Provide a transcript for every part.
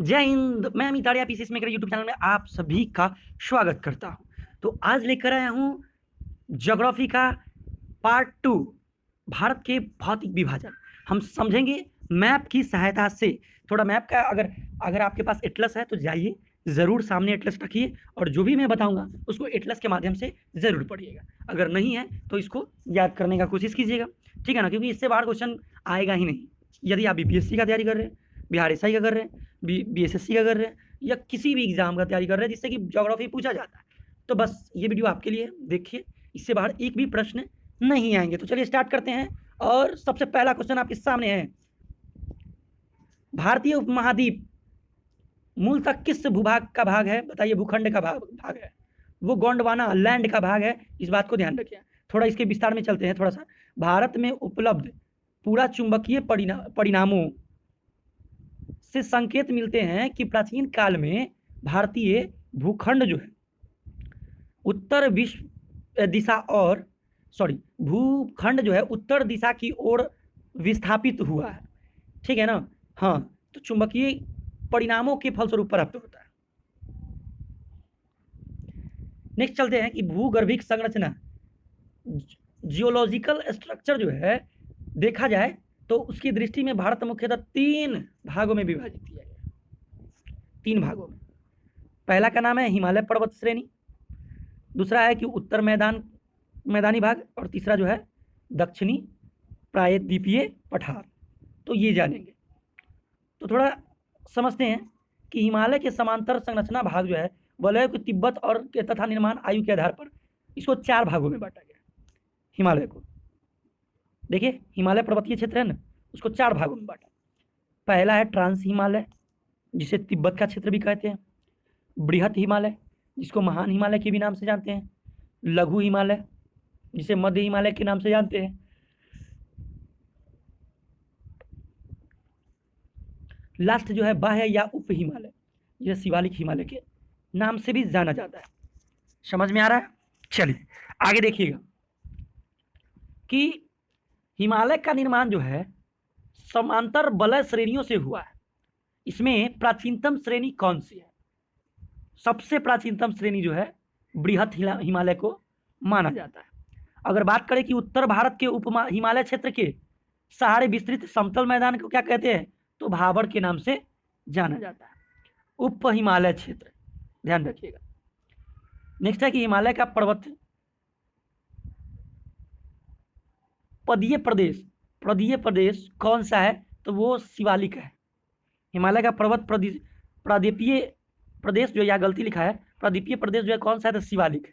जय हिंद। मैं Amit Arya PCS maker YouTube channel में आप सभी का स्वागत करता हूं। तो आज लेकर आया हूं ज्योग्राफी का पार्ट 2, भारत के भौतिक विभाजन। हम समझेंगे मैप की सहायता से। थोड़ा मैप का अगर अगर आपके पास एटलस है तो जाइए, ज़रूर सामने एटलस रखिए और जो भी मैं बताऊंगा उसको एटलस के माध्यम से ज़रूर पढ़िएगा। अगर नहीं है तो इसको याद करने का कोशिश कीजिएगा, ठीक है ना, क्योंकि इससे बाहर क्वेश्चन आएगा ही नहीं। यदि आप बीपीएससी का तैयारी कर रहे हैं, बिहार एसआई का कर रहे हैं, बीएसएससी का कर रहे हैं या किसी भी एग्जाम का तैयारी कर रहे हैं जिससे कि ज्योग्राफी पूछा जाता है, तो बस ये वीडियो आपके लिए देखिए। इससे बाहर एक भी प्रश्न नहीं आएंगे। तो चलिए स्टार्ट करते हैं। और सबसे पहला क्वेश्चन आपके सामने है, भारतीय उपमहाद्वीप मूलतः किस भूभाग का भाग है? बताइए, भूखंड का भाग है वो, गोंडवाना लैंड का भाग है। इस बात को ध्यान रखिए। थोड़ा इसके विस्तार में चलते हैं थोड़ा सा। भारत में उपलब्ध पूरा चुंबकीय परिणामों से संकेत मिलते हैं कि प्राचीन काल में भारतीय भूखंड जो है उत्तर विश्व दिशा और सॉरी भूखंड जो है उत्तर दिशा की ओर विस्थापित हुआ है, ठीक है ना। हाँ, तो चुंबकीय परिणामों के फलस्वरूप प्राप्त होता है। नेक्स्ट चलते हैं कि भूगर्भिक संरचना, जियोलॉजिकल स्ट्रक्चर जो है देखा जाए तो उसकी दृष्टि में भारत मुख्यतः 3 भागों में विभाजित किया गया। 3 भागों में। पहला का नाम है हिमालय पर्वत श्रेणी, दूसरा है कि उत्तर मैदानी भाग, और तीसरा जो है दक्षिणी प्रायद्वीपीय पठार। तो ये जानेंगे। तो थोड़ा समझते हैं कि हिमालय के समांतर संरचना भाग जो है वलय को तिब्बत और के तथा निर्माण आयु के आधार पर इसको 4 भागों में बांटा गया। हिमालय को देखिए, हिमालय पर्वतीय क्षेत्र है ना, उसको 4 भागों में बांटा। पहला है ट्रांस हिमालय, जिसे तिब्बत का क्षेत्र भी कहते हैं। बृहत हिमालय, जिसको महान हिमालय के भी नाम से जानते हैं। लघु हिमालय, जिसे मध्य हिमालय के नाम से जानते हैं। लास्ट जो है बाह्य या उप हिमालय, यह शिवालिक हिमालय के नाम से भी जाना जाता है। समझ में आ रहा है? चलिए आगे देखिएगा कि हिमालय का निर्माण जो है समांतर वलय श्रेणियों से हुआ है। इसमें प्राचीनतम श्रेणी कौन सी है? सबसे प्राचीनतम श्रेणी जो है बृहत हिमालय को माना जाता है। अगर बात करें कि उत्तर भारत के उप हिमालय क्षेत्र के सहारे विस्तृत समतल मैदान को क्या कहते हैं, तो भाबर के नाम से जाना जाता है। उप हिमालय क्षेत्र, ध्यान रखिएगा। नेक्स्ट है कि हिमालय का पर्वत पदीय प्रदेश कौन सा है, तो वो शिवालिक है। हिमालय का पर्वत प्रादीपीय प्रदेश जो, या गलती लिखा है, प्रादीपीय प्रदेश जो है कौन सा है, तो शिवालिक है।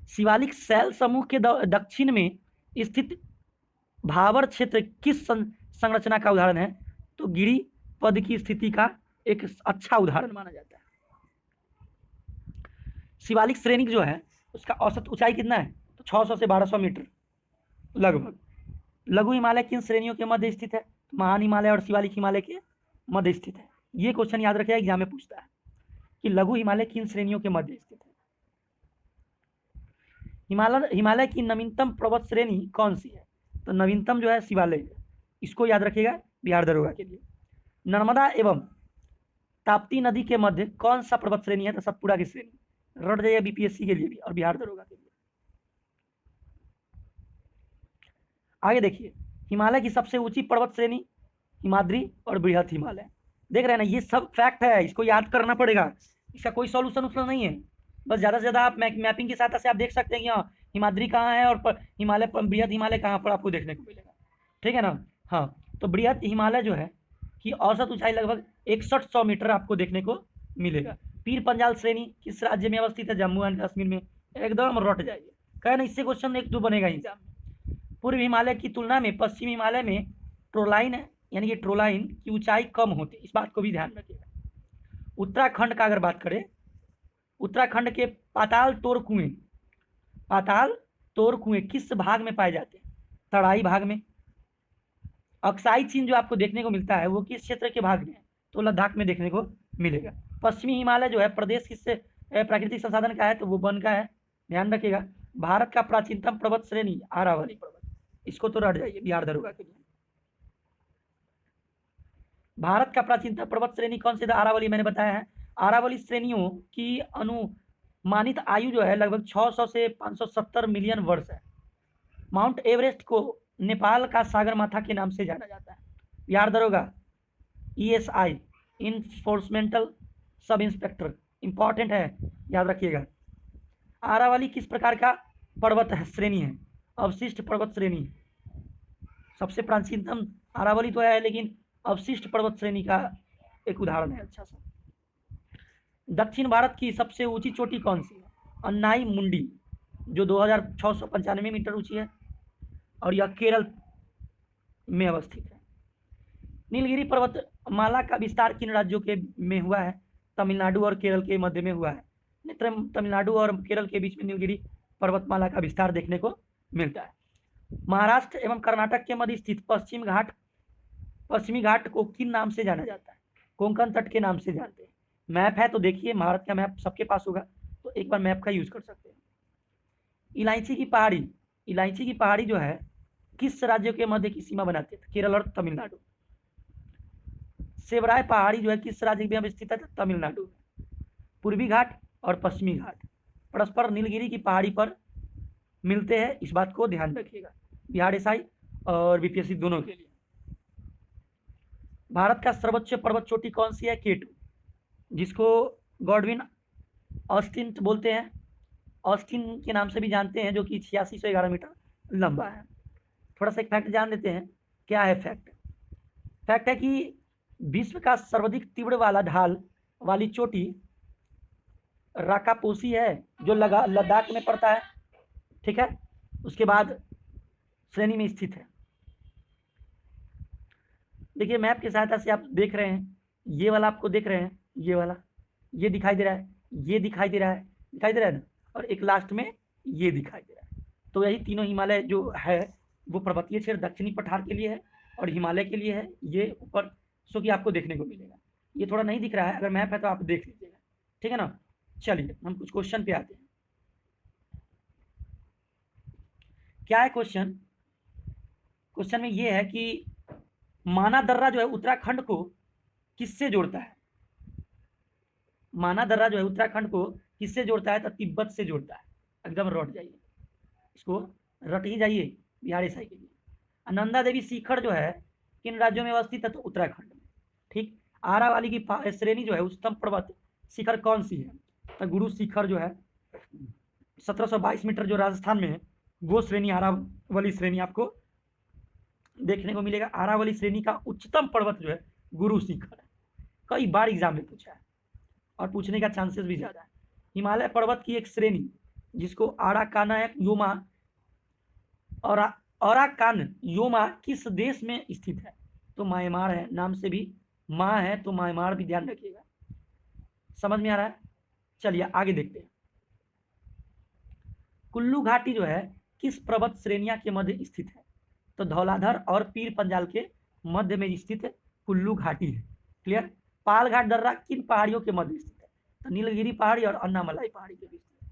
शिवालिक शैल समूह के दक्षिण में स्थित भाबर क्षेत्र किस संरचना का उदाहरण है, तो गिरि पद की स्थिति का एक अच्छा उदाहरण माना जाता है। शिवालिक श्रेणी जो है उसका औसत ऊंचाई कितना है, तो 600 से 1200 मीटर लगभग। लघु हिमालय किन श्रेणियों के मध्य स्थित है, तो महान हिमालय और शिवालिक हिमालय के मध्य स्थित है। ये क्वेश्चन याद रखिएगा, एग्जाम में पूछता है कि लघु हिमालय किन श्रेणियों के मध्य स्थित है। हिमालय की नवीनतम पर्वत श्रेणी कौन सी है, तो नवीनतम जो है शिवालय है। इसको याद रखिएगा बिहार दरोगा के लिए। नर्मदा एवं ताप्ती नदी के मध्य कौन सा पर्वत श्रेणी है, तो सतपुड़ा की श्रेणी। रट जाइए बीपीएससी के लिए भी और बिहार दरोगा के लिए। आगे देखिए, हिमालय की सबसे ऊंची पर्वत श्रेणी हिमाद्री और बृहत हिमालय। देख रहे हैं ना, ये सब फैक्ट है, इसको याद करना पड़ेगा। इसका कोई सॉल्यूशन उसका नहीं है। बस ज़्यादा से ज़्यादा आप मैपिंग की सहायता से आप देख सकते हैं कि हाँ हिमाद्री कहाँ है और हिमालय बृहत हिमालय कहाँ पर आपको देखने को मिलेगा, ठीक है ना। हाँ, तो बृहत हिमालय जो है कि औसत ऊंचाई लगभग 6100 मीटर आपको देखने को मिलेगा। पीर पंजाल श्रेणी किस राज्य में अवस्थित है, जम्मू एंड कश्मीर में। एकदम रट जाइए, कहे ना इससे क्वेश्चन 1-2 बनेगा एग्जाम में। पूर्व हिमालय की तुलना में पश्चिम हिमालय में ट्रोलाइन यानी कि ट्रोलाइन की ऊंचाई कम होती है, इस बात को भी ध्यान रखिएगा। उत्तराखंड का अगर बात करें, उत्तराखंड के पाताल तोर कुएं किस भाग में पाए जाते हैं, तराई भाग में। अक्साई चीन जो आपको देखने को मिलता है वो किस क्षेत्र के भाग में है, तो लद्दाख में देखने को मिलेगा। पश्चिमी हिमालय जो है प्रदेश किससे प्राकृतिक संसाधन का है, तो वो वन का है, ध्यान रखिएगा। भारत का प्राचीनतम पर्वत श्रेणी आरावली पर्वत, इसको तो रट जाइए बिहार दरोगा के लिए। भारत का प्राचीनतम पर्वत श्रेणी कौन सी? अरावली मैंने बताया है। अरावली श्रेणियों की अनुमानित आयु जो है लगभग 600 से 570 मिलियन वर्ष है। माउंट एवरेस्ट को नेपाल का सागरमाथा के नाम से जाना जाता है। बिहार दरोगा, ईएसआई, इन्फोर्समेंटल सब इंस्पेक्टर, इंपॉर्टेंट है, याद रखिएगा। अरावली किस प्रकार का पर्वत है श्रेणी है? अवशिष्ट पर्वत श्रेणी। सबसे प्राचीनतम अरावली तो है, लेकिन अवशिष्ट पर्वत श्रेणी का एक उदाहरण है अच्छा सा। दक्षिण भारत की सबसे ऊंची चोटी कौन सी है? अन्नाई मुंडी, जो 2695 मीटर ऊंची है, और यह केरल में अवस्थित है। नीलगिरी पर्वत माला का विस्तार किन राज्यों के में हुआ है? तमिलनाडु और केरल के मध्य में हुआ है। तमिलनाडु और केरल के बीच में नीलगिरी पर्वतमाला का विस्तार देखने को मिलता है। महाराष्ट्र एवं कर्नाटक के मध्य स्थित पश्चिमी घाट को किन नाम से जाना जाता है? कोंकण तट के नाम से जानते हैं। मैप है तो देखिए, भारत का मैप सबके पास होगा, तो एक बार मैप का यूज कर सकते हैं। इलायची की पहाड़ी जो है किस राज्यों के मध्य की सीमा बनाती है? केरल और तमिलनाडु। सेवराय पहाड़ी जो है किस राज्य में स्थित है? तमिलनाडु। पूर्वी घाट और पश्चिमी घाट परस्पर नीलगिरी की पहाड़ी पर मिलते हैं, इस बात को ध्यान रखिएगा, बिहार एसआई और बीपीएससी दोनों के लिए। भारत का सर्वोच्च पर्वत चोटी कौन सी है? केटू, जिसको गॉडविन ऑस्टिन बोलते हैं, ऑस्टिन के नाम से भी जानते हैं, जो कि 8611 मीटर लंबा है। थोड़ा सा एक फैक्ट जान लेते हैं। क्या है फैक्ट? फैक्ट है कि विश्व का सर्वाधिक तीव्र वाला ढाल वाली चोटी राकापोसी है, जो लद्दाख में पड़ता है, ठीक है। उसके बाद श्रेणी में स्थित है। देखिए मैप की सहायता से आप देख रहे हैं, ये वाला आपको देख रहे हैं, ये वाला, ये दिखाई दे रहा है, ये दिखाई दे रहा है ना, और एक लास्ट में ये दिखाई दे रहा है। तो यही तीनों हिमालय जो है वो पर्वतीय क्षेत्र दक्षिणी पठार के लिए है और हिमालय के लिए है। ये ऊपर सो कि आपको देखने को मिलेगा। ये थोड़ा नहीं दिख रहा है, अगर मैप है तो आप देख लीजिएगा, ठीक है ना। चलिए हम कुछ क्वेश्चन पे आते हैं। क्या है क्वेश्चन? क्वेश्चन में ये है कि माना दर्रा जो है उत्तराखंड को किससे जोड़ता है? माना दर्रा जो है उत्तराखंड को किससे जोड़ता है? तो तिब्बत से जोड़ता है। एकदम रट जाइए, इसको रट ही जाइए बिहार एसआई के लिए। नंदा देवी शिखर जो है किन राज्यों में अवस्थित है? तो उत्तराखंड में, ठीक। आरावली की श्रेणी जो है उच्चतम पर्वत शिखर कौन सी है? तो गुरु शिखर जो है 1722 मीटर जो राजस्थान में है, वो श्रेणी आरावली श्रेणी आपको देखने को मिलेगा। आरावली श्रेणी का उच्चतम पर्वत जो है गुरु शिखर है। कई बार एग्जाम में पूछा है और पूछने का चांसेस भी ज्यादा है। हिमालय पर्वत की एक श्रेणी जिसको आराकानयोमा औराकानयोमा किस देश में स्थित है? तो म्यांमार है, नाम से भी माँ है तो म्यांमार भी ध्यान रखिएगा। समझ में आ रहा है? चलिए आगे देखते हैं। कुल्लू घाटी जो है किस पर्वत श्रेणियां के मध्य स्थित है? तो धौलाधर और पीर पंजाल के मध्य में स्थित कुल्लू घाटी है। क्लियर? पालघाट दर्रा किन पहाड़ियों के मध्य स्थित है? तो नीलगिरी पहाड़ी और अन्नामलाई पहाड़ी के बीच में।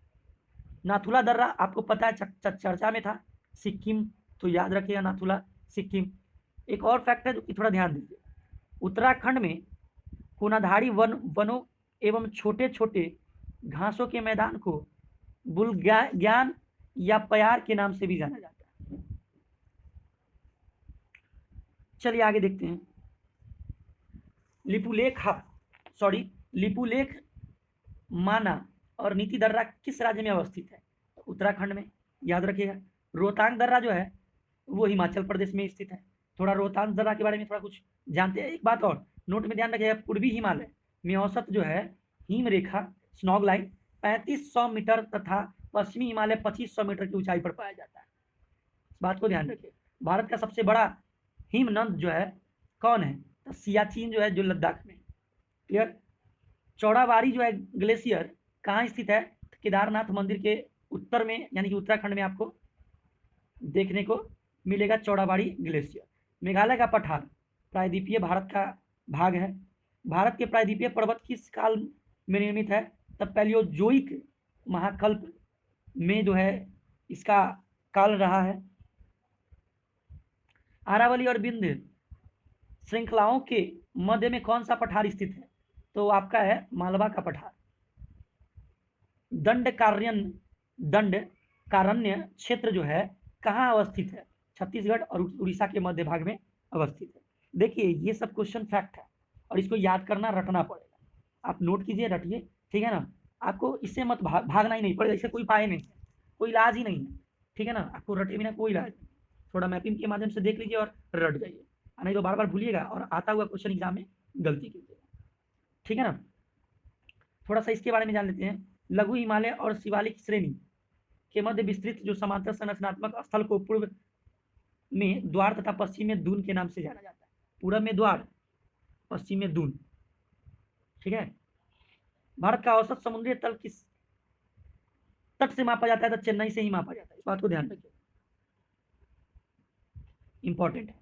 नाथुला दर्रा आपको पता है चर्चा में था, सिक्किम, तो याद रखिएगा नाथुला सिक्किम। एक और फैक्ट है जो कि थोड़ा ध्यान दीजिए, उत्तराखंड में कोनाधारी वनों एवं छोटे छोटे घासों के मैदान को बुलग्यान या प्यार के नाम से भी जाना जाता है। चलिए आगे देखते हैं। लिपुलेख माना और नीति दर्रा किस राज्य में अवस्थित है? उत्तराखंड में, याद रखिएगा। रोहतांग दर्रा जो है वो हिमाचल प्रदेश में स्थित है। थोड़ा रोहतांग दर्रा के बारे में थोड़ा कुछ जानते हैं। एक बात और नोट में ध्यान रखिएगा, पूर्वी हिमालय में औसत जो है हिम रेखा स्नॉग लाइन 3500 मीटर तथा पश्चिमी हिमालय 2500 मीटर की ऊंचाई पर पाया जाता है। इस बात को ध्यान रखिए। भारत का सबसे बड़ा हिमनद जो है कौन है? तो सियाचिन जो है, जो लद्दाख में। क्लियर? चौड़ाबाड़ी जो है ग्लेशियर कहाँ स्थित है? केदारनाथ मंदिर के उत्तर में, यानी कि उत्तराखंड में आपको देखने को मिलेगा चौड़ाबाड़ी ग्लेशियर। मेघालय का पठार प्रायद्वीपीय भारत का भाग है। भारत के प्रायद्वीपीय पर्वत किस काल में निर्मित है? तब पैलियोजोइक महाकल्प में जो है इसका काल रहा है। अरावली और विंध्य श्रृंखलाओं के मध्य में कौन सा पठार स्थित है? तो आपका है मालवा का पठार। दंडकारण्य क्षेत्र जो है कहाँ अवस्थित है? छत्तीसगढ़ और उड़ीसा के मध्य भाग में अवस्थित है। देखिए ये सब क्वेश्चन फैक्ट है और इसको याद करना, रटना पड़ेगा। आप नोट कीजिए, रटिए, ठीक है ना। आपको इससे मत भागना ही नहीं पड़ेगा, इससे कोई पाए नहीं, कोई इलाज ही नहीं है, ठीक है ना। आपको रटे बिना कोई इलाज नहीं। थोड़ा मैपिंग के माध्यम से देख लीजिए और रट जाइए, नहीं तो बार बार भूलिएगा और आता हुआ क्वेश्चन एग्जाम में गलती कीजिएगा, ठीक है ना। थोड़ा सा इसके बारे में जान लेते हैं। लघु हिमालय और शिवालिक श्रेणी के मध्य विस्तृत जो समांतर संरचनात्मक स्थल को पूर्व में द्वार तथा पश्चिम में दून के नाम से जाना जाता है। पूर्व में द्वार, पश्चिम में दून, ठीक है। भारत का औसत समुद्री तल किस तट से मापा जाता है? तो चेन्नई से ही मापा जाता है, इस बात को ध्यान रखिए, इंपॉर्टेंट है।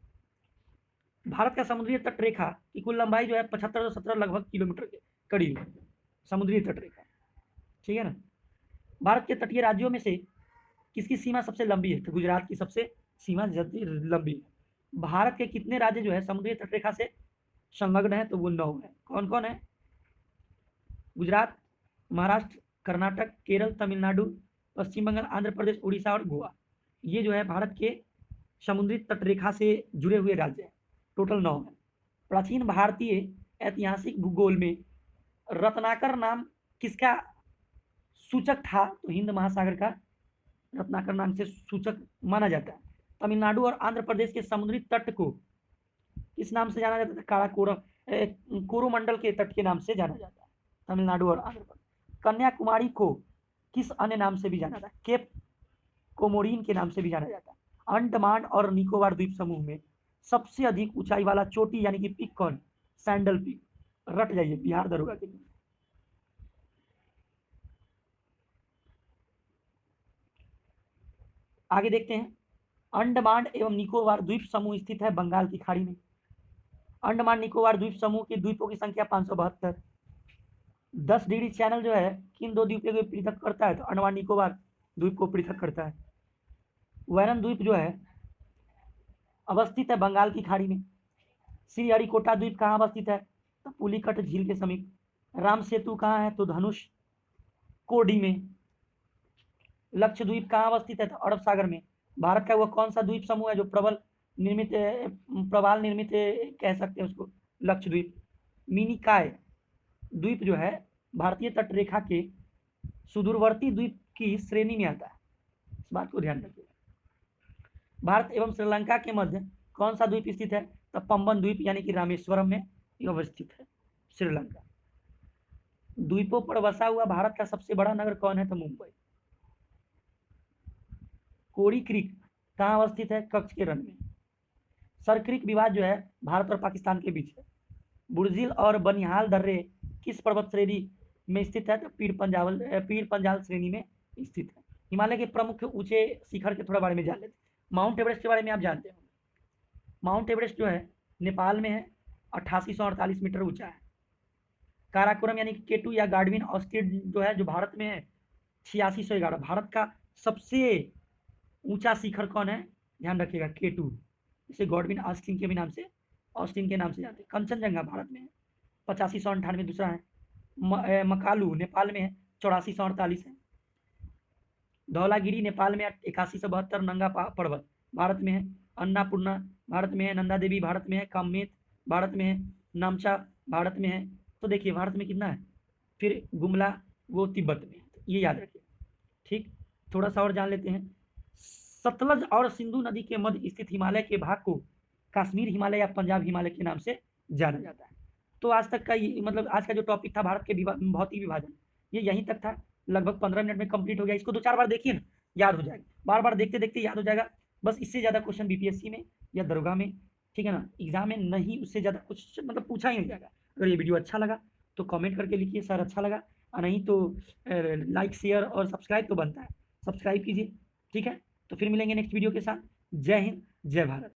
भारत का समुद्री तट रेखा की कुल लंबाई जो है 7517 लगभग किलोमीटर के करीब है, समुद्री तट रेखा, ठीक है ना। भारत के तटीय राज्यों में से किसकी सीमा सबसे लंबी है? तो गुजरात की सबसे सीमा लंबी है। भारत के कितने राज्य जो है समुद्री तटरेखा से संलग्न है? तो वो 9 है। कौन कौन है? गुजरात, महाराष्ट्र, कर्नाटक, केरल, तमिलनाडु, पश्चिम बंगाल, आंध्र प्रदेश, उड़ीसा और गोवा। ये जो है भारत के समुद्री तटरेखा से जुड़े हुए राज्य हैं, टोटल 9 है। प्राचीन भारतीय ऐतिहासिक भूगोल में रत्नाकर नाम किसका सूचक था? तो हिंद महासागर का रत्नाकर नाम से सूचक माना जाता है। तमिलनाडु और आंध्र प्रदेश के समुद्री तट को किस नाम से जाना जाता है? काराकोरम कोरोमंडल के तट के नाम से जाना जाता है, तमिलनाडु और आंध्र प्रदेश। कन्याकुमारी को किस अन्य नाम से भी जाना जाता है? केप कोमोरिन के नाम से भी जाना जाता है। अंडमान और निकोबार द्वीप समूह में सबसे अधिक ऊंचाई वाला चोटी यानी कि पीक कौन? सैंडल पीक, रट जाइए, बिहार दरोगा के लिए। आगे देखते हैं। अंडमान एवं निकोबार द्वीप समूह स्थित है बंगाल की खाड़ी में। अंडमान निकोबार द्वीप समूह के द्वीपों की संख्या 572। 10 डिग्री चैनल जो है किन 2 द्वीपों को पृथक करता है? तो अंडमान निकोबार द्वीप को पृथक करता है। वैरन द्वीप जो है अवस्थित है बंगाल की खाड़ी में। श्रीहरिकोटा द्वीप कहाँ अवस्थित है? तो पुलिकट झील के समीप। राम सेतु कहाँ है? तो धनुष कोडी में। लक्षद्वीप कहाँ अवस्थित है? तो अरब सागर में। भारत का वह कौन सा द्वीप समूह है जो प्रवाल निर्मित कह सकते हैं उसको? लक्षद्वीप। मिनिकॉय द्वीप जो है भारतीय तट रेखा के सुदूरवर्ती द्वीप की श्रेणी में आता है, इस बात को ध्यान रखिए। भारत एवं श्रीलंका के मध्य कौन सा द्वीप स्थित है? तो पंबन द्वीप यानी कि रामेश्वरम में अवस्थित है श्रीलंका। द्वीपों पर बसा हुआ भारत का सबसे बड़ा नगर कौन है? तो मुंबई। कोरी क्रीक कहाँ अवस्थित है? कच्छ के रण में। सर क्रीक विवाद जो है भारत और पाकिस्तान के बीच है। बुर्जिल और बनिहाल दर्रे किस पर्वत श्रेणी में स्थित है? तो पीर पंजाल श्रेणी में स्थित है। हिमालय के प्रमुख ऊंचे शिखर के थोड़ा बारे में जान लेते हैं। माउंट एवरेस्ट के बारे में आप जानते हो? माउंट एवरेस्ट जो है नेपाल में है, 8848 मीटर ऊंचा है। काराकोरम यानी केटू या गार्डविन ऑस्टिड जो है जो भारत में है 8611। भारत का सबसे ऊंचा शिखर कौन है? ध्यान रखिएगा, केटू, इसे गॉडविन ऑस्टिन के भी नाम से जानते हैं। कंचनजंगा भारत में है 8598 दूसरा है। मकालू नेपाल में है 8448 है। धौलागिरी नेपाल में 8172। नंगा पर्वत भारत में है। अन्नापूर्णा भारत में है। नंदा देवी भारत में है। कामेत भारत में है। नामचा भारत में है। तो देखिए भारत में कितना है। फिर गुमला वो तिब्बत में है, ये याद रखिए, ठीक। थोड़ा सा और जान लेते हैं। सतलज और सिंधु नदी के मध्य स्थित हिमालय के भाग को कश्मीर हिमालय या पंजाब हिमालय के नाम से जाना जाता है। तो आज तक का मतलब आज का जो टॉपिक था भारत के भौतिक विभाजन, ये यहीं तक था। लगभग 15 मिनट में कंप्लीट हो गया। इसको 2-4 बार देखिए ना, याद हो जाएगा। बार बार देखते देखते याद हो जाएगा। बस इससे ज़्यादा क्वेश्चन बीपीएससी में या दरोगा में, ठीक है ना, एग्जाम में नहीं, उससे ज़्यादा कुछ मतलब पूछा ही नहीं जाएगा। अगर ये वीडियो अच्छा लगा तो कमेंट करके लिखिए सर अच्छा लगा, और नहीं तो लाइक शेयर और सब्सक्राइब तो बनता है, सब्सक्राइब कीजिए, ठीक है। तो फिर मिलेंगे नेक्स्ट वीडियो के साथ। जय हिंद, जय भारत।